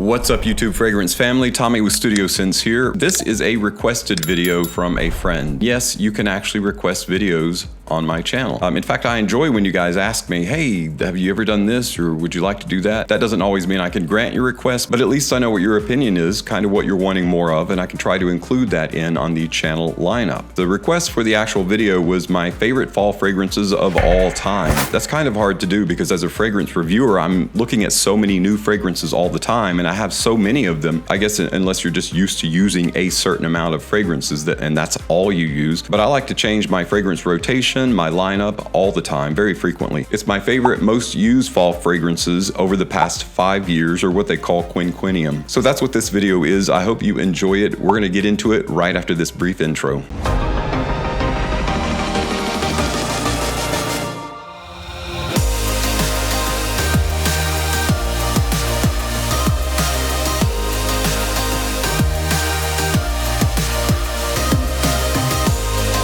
What's up, YouTube fragrance family? Tommy with Studio Sense here. This is a requested video from a friend. Yes, you can actually request videos on my channel. In fact, I enjoy when you guys ask me, hey, have you ever done this, or would you like to do that? That doesn't always mean I can grant your request, but at least I know what your opinion is, kind of what you're wanting more of, and I can try to include that on the channel lineup. The request for the actual video was my favorite fall fragrances of all time. That's kind of hard to do because as a fragrance reviewer, I'm looking at so many new fragrances all the time, and I have so many of them, I guess, unless you're just used to using a certain amount of fragrances and that's all you use. But I like to change my fragrance rotation, my lineup all the time, very frequently. It's my favorite, most used fall fragrances over the past 5 years, or what they call quinquennium. So that's what this video is. I hope you enjoy it. We're gonna get into it right after this brief intro.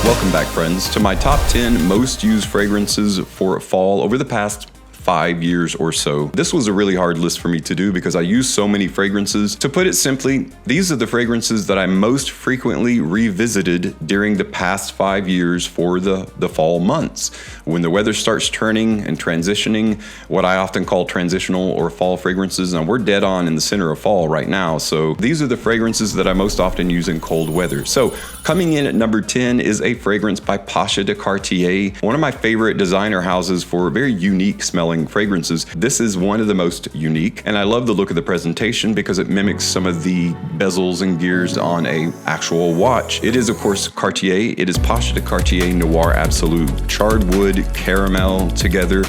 Welcome back, friends, to my top 10 most used fragrances for fall over the past 5 years or so. This was a really hard list for me to do because I use so many fragrances. To put it simply, these are the fragrances that I most frequently revisited during the past 5 years for the fall months. When the weather starts turning and transitioning, what I often call transitional or fall fragrances, and we're dead on in the center of fall right now. So these are the fragrances that I most often use in cold weather. So coming in at number 10 is a fragrance by Pasha de Cartier, one of my favorite designer houses for very unique smelling fragrances. This is one of the most unique, and I love the look of the presentation because it mimics some of the bezels and gears on a actual watch. It is, of course, Cartier. It is Pasha de Cartier Noir Absolute. Charred wood, caramel together.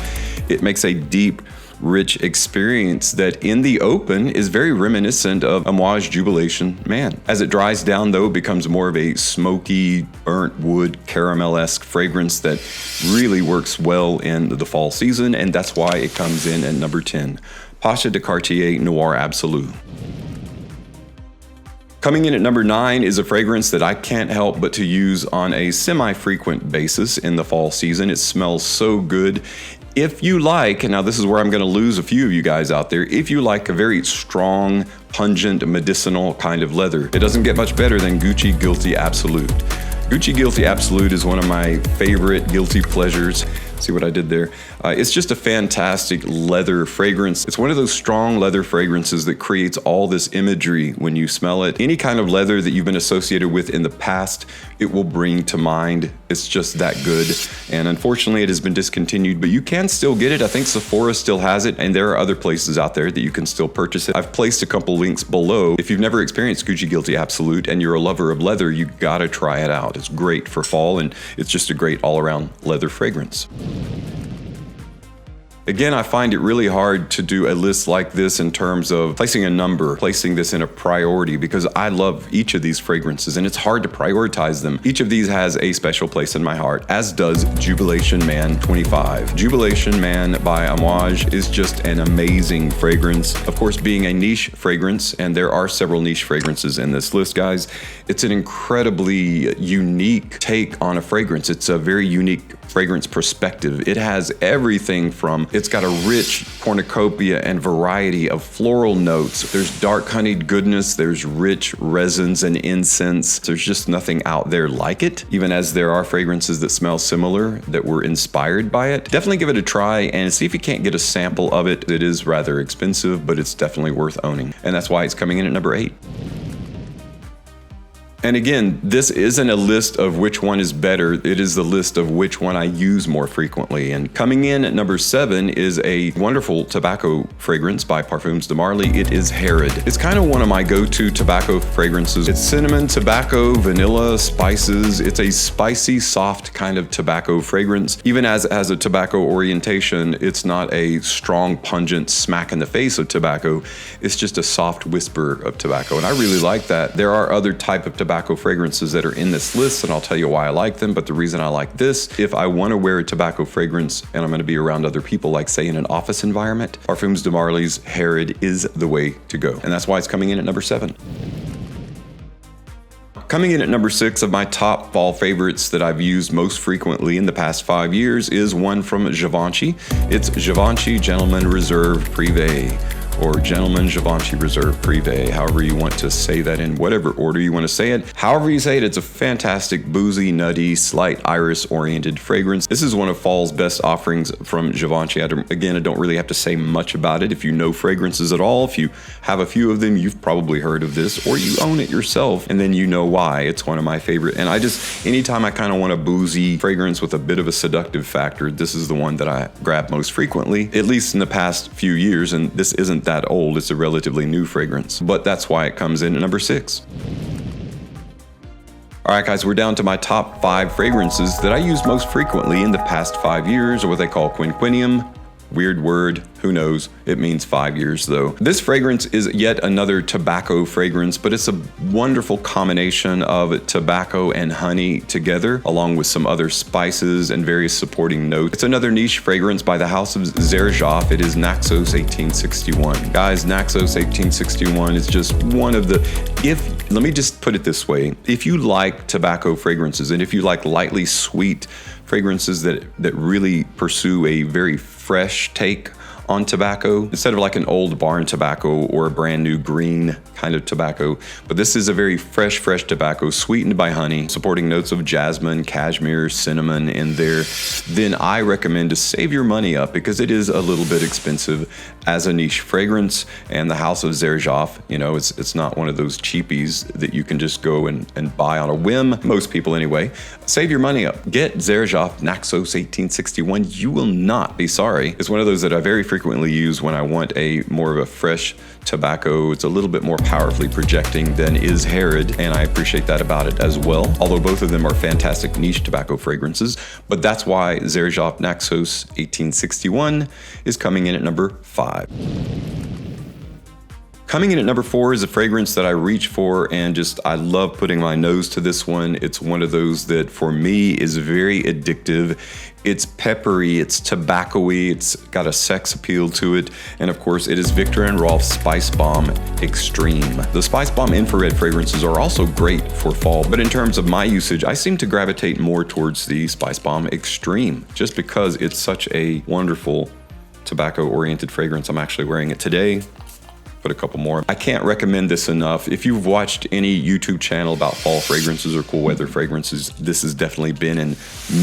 It makes a deep, rich experience that in the open is very reminiscent of Amouage Jubilation Man. As it dries down, though, it becomes more of a smoky, burnt wood, caramel-esque fragrance that really works well in the fall season, and that's why it comes in at number 10. Pasha de Cartier Noir Absolute. Coming in at number 9 is a fragrance that I can't help but to use on a semi-frequent basis in the fall season. It smells so good. If you like, and now this is where I'm going to lose a few of you guys out there, if you like a very strong, pungent, medicinal kind of leather, it doesn't get much better than Gucci Guilty Absolute. Gucci Guilty Absolute is one of my favorite guilty pleasures. See what I did there? It's just a fantastic leather fragrance. It's one of those strong leather fragrances that creates all this imagery when you smell it. Any kind of leather that you've been associated with in the past, it will bring to mind. It's just that good. And unfortunately, it has been discontinued, but you can still get it. I think Sephora still has it, and there are other places out there that you can still purchase it. I've placed a couple links below. If you've never experienced Gucci Guilty Absolute and you're a lover of leather, you gotta try it out. It's great for fall, and it's just a great all-around leather fragrance. Again, I find it really hard to do a list like this in terms of placing a number, placing this in a priority, because I love each of these fragrances and it's hard to prioritize them. Each of these has a special place in my heart, as does Jubilation Man 25. Jubilation Man by Amouage is just an amazing fragrance. Of course, being a niche fragrance, and there are several niche fragrances in this list, guys, it's an incredibly unique take on a fragrance. It's a very unique fragrance perspective. It has everything from, it's got a rich cornucopia and variety of floral notes. There's dark honeyed goodness, there's rich resins and incense. There's just nothing out there like it, even as there are fragrances that smell similar that were inspired by it. Definitely give it a try and see if you can't get a sample of it. It is rather expensive, but it's definitely worth owning. And that's why it's coming in at number 8. And again, this isn't a list of which one is better, it is the list of which one I use more frequently. And coming in at number 7 is a wonderful tobacco fragrance by Parfums de Marly. It is Herod. It's kind of one of my go-to tobacco fragrances. It's cinnamon, tobacco, vanilla, spices. It's a spicy, soft kind of tobacco fragrance. Even as it has a tobacco orientation, it's not a strong, pungent smack in the face of tobacco. It's just a soft whisper of tobacco, and I really like that. There are other type of tobacco fragrances that are in this list, and I'll tell you why I like them, but the reason I like this, if I want to wear a tobacco fragrance and I'm going to be around other people, like say in an office environment, Parfums de Marly's Herod is the way to go, and that's why it's coming in at number 7. Coming in at number 6 of my top fall favorites that I've used most frequently in the past 5 years is one from Givenchy. It's Givenchy Gentleman Reserve Privé. or Gentleman Givenchy Reserve Privé, however you want to say that, in whatever order you want to say it. However you say it, it's a fantastic, boozy, nutty, slight iris-oriented fragrance. This is one of fall's best offerings from Givenchy. Again, I don't really have to say much about it. If you know fragrances at all, if you have a few of them, you've probably heard of this, or you own it yourself, and then you know why. It's one of my favorite. And anytime I kind of want a boozy fragrance with a bit of a seductive factor, this is the one that I grab most frequently, at least in the past few years. And this isn't that old, it's a relatively new fragrance, but that's why it comes in at number 6. All right, guys, we're down to my top 5 fragrances that I use most frequently in the past 5 years, or what they call quinquennium. Weird word, who knows? It means 5 years though. This fragrance is yet another tobacco fragrance, but it's a wonderful combination of tobacco and honey together, along with some other spices and various supporting notes. It's another niche fragrance by the house of Xerjoff. It is Naxos 1861. Guys, Naxos 1861 is just one of the, let me just put it this way. If you like tobacco fragrances, and if you like lightly sweet fragrances that really pursue a very fresh take on tobacco, instead of like an old barn tobacco or a brand new green kind of tobacco. But this is a very fresh tobacco, sweetened by honey, supporting notes of jasmine, cashmere, cinnamon in there. Then I recommend to save your money up, because it is a little bit expensive as a niche fragrance. And the house of Xerjoff, it's not one of those cheapies that you can just go and buy on a whim. Most people anyway. Save your money up. Get Xerjoff Naxos 1861. You will not be sorry. It's one of those that I very frequently use when I want a more of a fresh tobacco. It's a little bit more powerfully projecting than is Herod, and I appreciate that about it as well. Although both of them are fantastic niche tobacco fragrances, but that's why Xerjoff Naxos 1861 is coming in at number 5. Coming in at number 4 is a fragrance that I reach for, and I love putting my nose to this one. It's one of those that for me is very addictive. It's peppery, it's tobacco-y, it's got a sex appeal to it, and of course it is Viktor & Rolf Spice Bomb Extreme. The Spice Bomb infrared fragrances are also great for fall, but in terms of my usage, I seem to gravitate more towards the Spice Bomb Extreme, just because it's such a wonderful tobacco-oriented fragrance. I'm actually wearing it today. Put a couple more. I can't recommend this enough. If you've watched any YouTube channel about fall fragrances or cool weather fragrances, this has definitely been in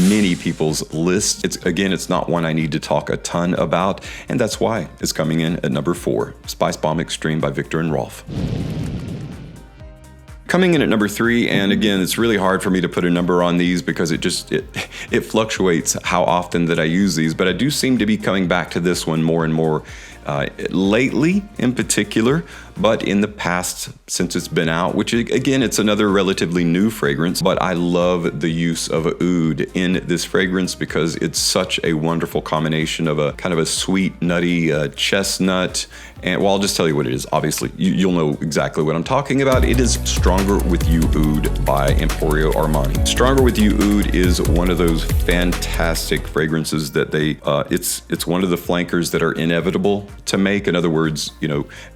many people's lists. It's not one I need to talk a ton about, and that's why it's coming in at number 4, Spice Bomb Extreme by Viktor & Rolf. Coming in at number 3, and again, it's really hard for me to put a number on these because it fluctuates how often that I use these, but I do seem to be coming back to this one more and more lately in particular, but in the past since it's been out, which again, it's another relatively new fragrance, but I love the use of oud in this fragrance because it's such a wonderful combination of a kind of a sweet, nutty chestnut. And well, I'll just tell you what it is. Obviously, you'll know exactly what I'm talking about. It is Stronger With You Oud by Emporio Armani. Stronger With You Oud is one of those fantastic fragrances that it's one of the flankers that are inevitable to make. In other words,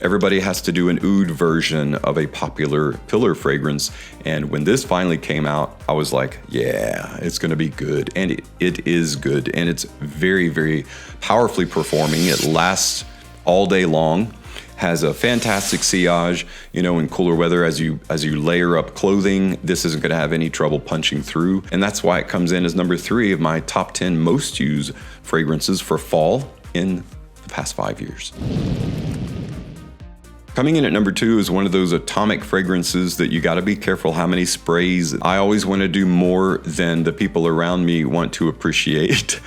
everybody has to do an oud version of a popular pillar fragrance. And when this finally came out, I was like, yeah, it's going to be good. And it is good. And it's very, very powerfully performing. It lasts all day long, has a fantastic sillage. In cooler weather, as you layer up clothing, this isn't going to have any trouble punching through. And that's why it comes in as number 3 of my top 10 most used fragrances for fall in the past 5 years. Coming in at number 2 is one of those atomic fragrances that you got to be careful how many sprays. I always want to do more than the people around me want to appreciate.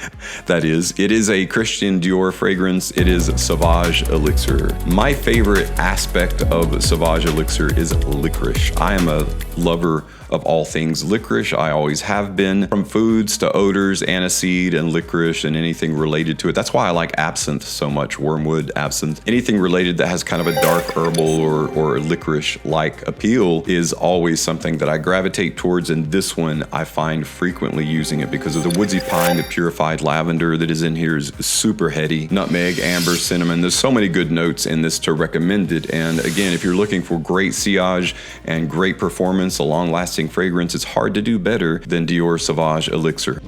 That is, it is a Christian Dior fragrance. It is Sauvage Elixir. My favorite aspect of Sauvage Elixir is licorice. I am a lover of all things licorice. I always have been, from foods to odors, aniseed and licorice and anything related to it. That's why I like absinthe so much, wormwood, absinthe. Anything related that has kind of a dark herbal or licorice-like appeal is always something that I gravitate towards, and this one I find frequently using it because of the woodsy pine, the purified lavender that is in here is super heady. Nutmeg, amber, cinnamon. There's so many good notes in this to recommend it. And again, if you're looking for great sillage and great performance, a long-lasting fragrance, it's hard to do better than Dior Sauvage Elixir.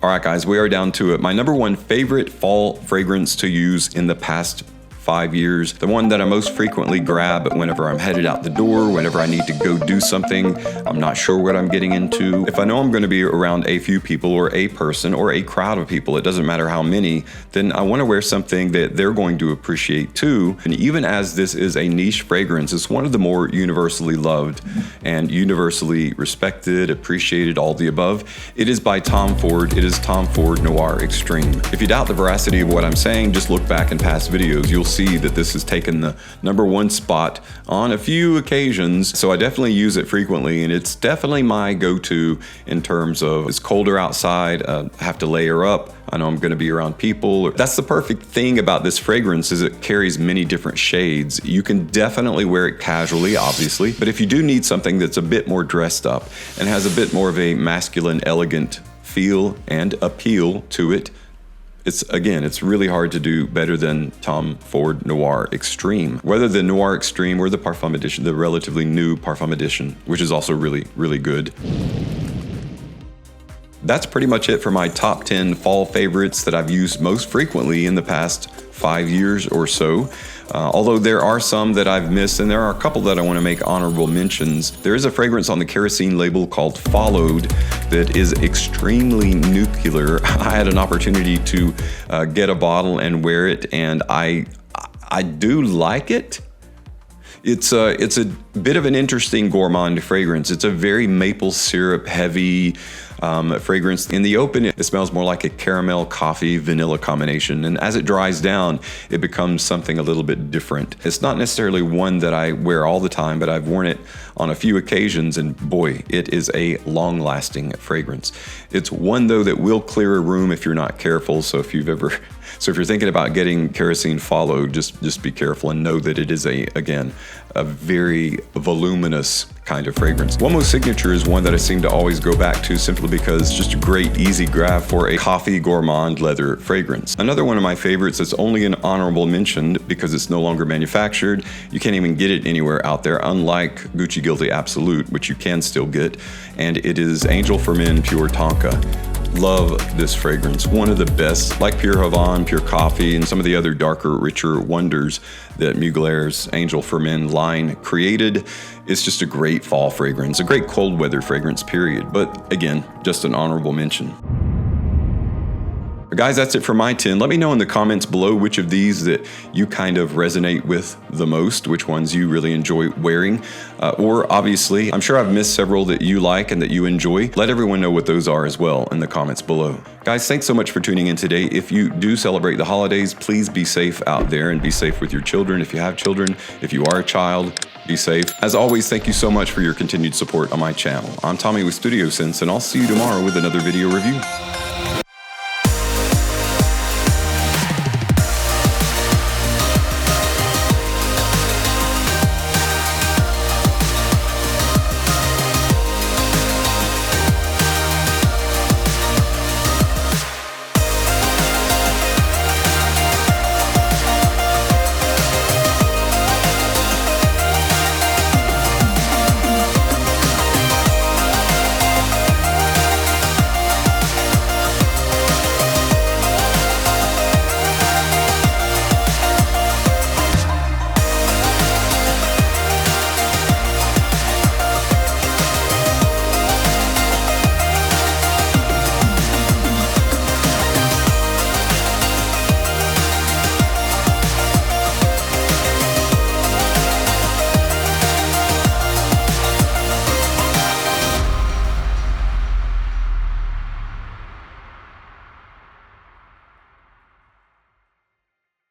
All right, guys, we are down to it. My number one favorite fall fragrance to use in the past 5 years. The one that I most frequently grab whenever I'm headed out the door, whenever I need to go do something, I'm not sure what I'm getting into. If I know I'm going to be around a few people or a person or a crowd of people, it doesn't matter how many, then I want to wear something that they're going to appreciate too. And even as this is a niche fragrance, it's one of the more universally loved and universally respected, appreciated, all the above. It is by Tom Ford. It is Tom Ford Noir Extreme. If you doubt the veracity of what I'm saying, just look back in past videos. You'll see that this has taken the number one spot on a few occasions, so I definitely use it frequently, and it's definitely my go-to in terms of it's colder outside, I have to layer up, I know I'm going to be around people. That's the perfect thing about this fragrance is it carries many different shades. You can definitely wear it casually, obviously, but if you do need something that's a bit more dressed up and has a bit more of a masculine, elegant feel and appeal to it, it's really hard to do better than Tom Ford Noir Extreme. Whether the Noir Extreme or the Parfum Edition, the relatively new Parfum Edition, which is also really, really good. That's pretty much it for my top 10 fall favorites that I've used most frequently in the past 5 years or so. Although there are some that I've missed, and there are a couple that I want to make honorable mentions. There is a fragrance on the kerosene label called Followed that is extremely nuclear. I had an opportunity to get a bottle and wear it, and I do like it. It's a bit of an interesting gourmand fragrance. It's a very maple syrup heavy fragrance. In the open, it smells more like a caramel, coffee, vanilla combination. And as it dries down, it becomes something a little bit different. It's not necessarily one that I wear all the time, but I've worn it on a few occasions, and boy, it is a long-lasting fragrance. It's one, though, that will clear a room if you're not careful. So if you're thinking about getting kerosene Followed, just be careful and know that it is again, a very voluminous kind of fragrance. One Most Signature is one that I seem to always go back to simply because it's just a great, easy grab for a coffee gourmand leather fragrance. Another one of my favorites that's only an honorable mention because it's no longer manufactured. You can't even get it anywhere out there, unlike Gucci Guilty Absolute, which you can still get, and it is Angel for Men Pure Tonka. Love this fragrance. One of the best, like Pure Havana, Pure Coffee, and some of the other darker, richer wonders that Mugler's Angel for Men line created. It's just a great fall fragrance, a great cold weather fragrance, period. But again, just an honorable mention. Guys, that's it for my 10. Let me know in the comments below which of these that you kind of resonate with the most, which ones you really enjoy wearing. Or obviously, I'm sure I've missed several that you like and that you enjoy. Let everyone know what those are as well in the comments below. Guys, thanks so much for tuning in today. If you do celebrate the holidays, please be safe out there and be safe with your children. If you have children, if you are a child, be safe. As always, thank you so much for your continued support on my channel. I'm Tommy with Studio Sense, and I'll see you tomorrow with another video review.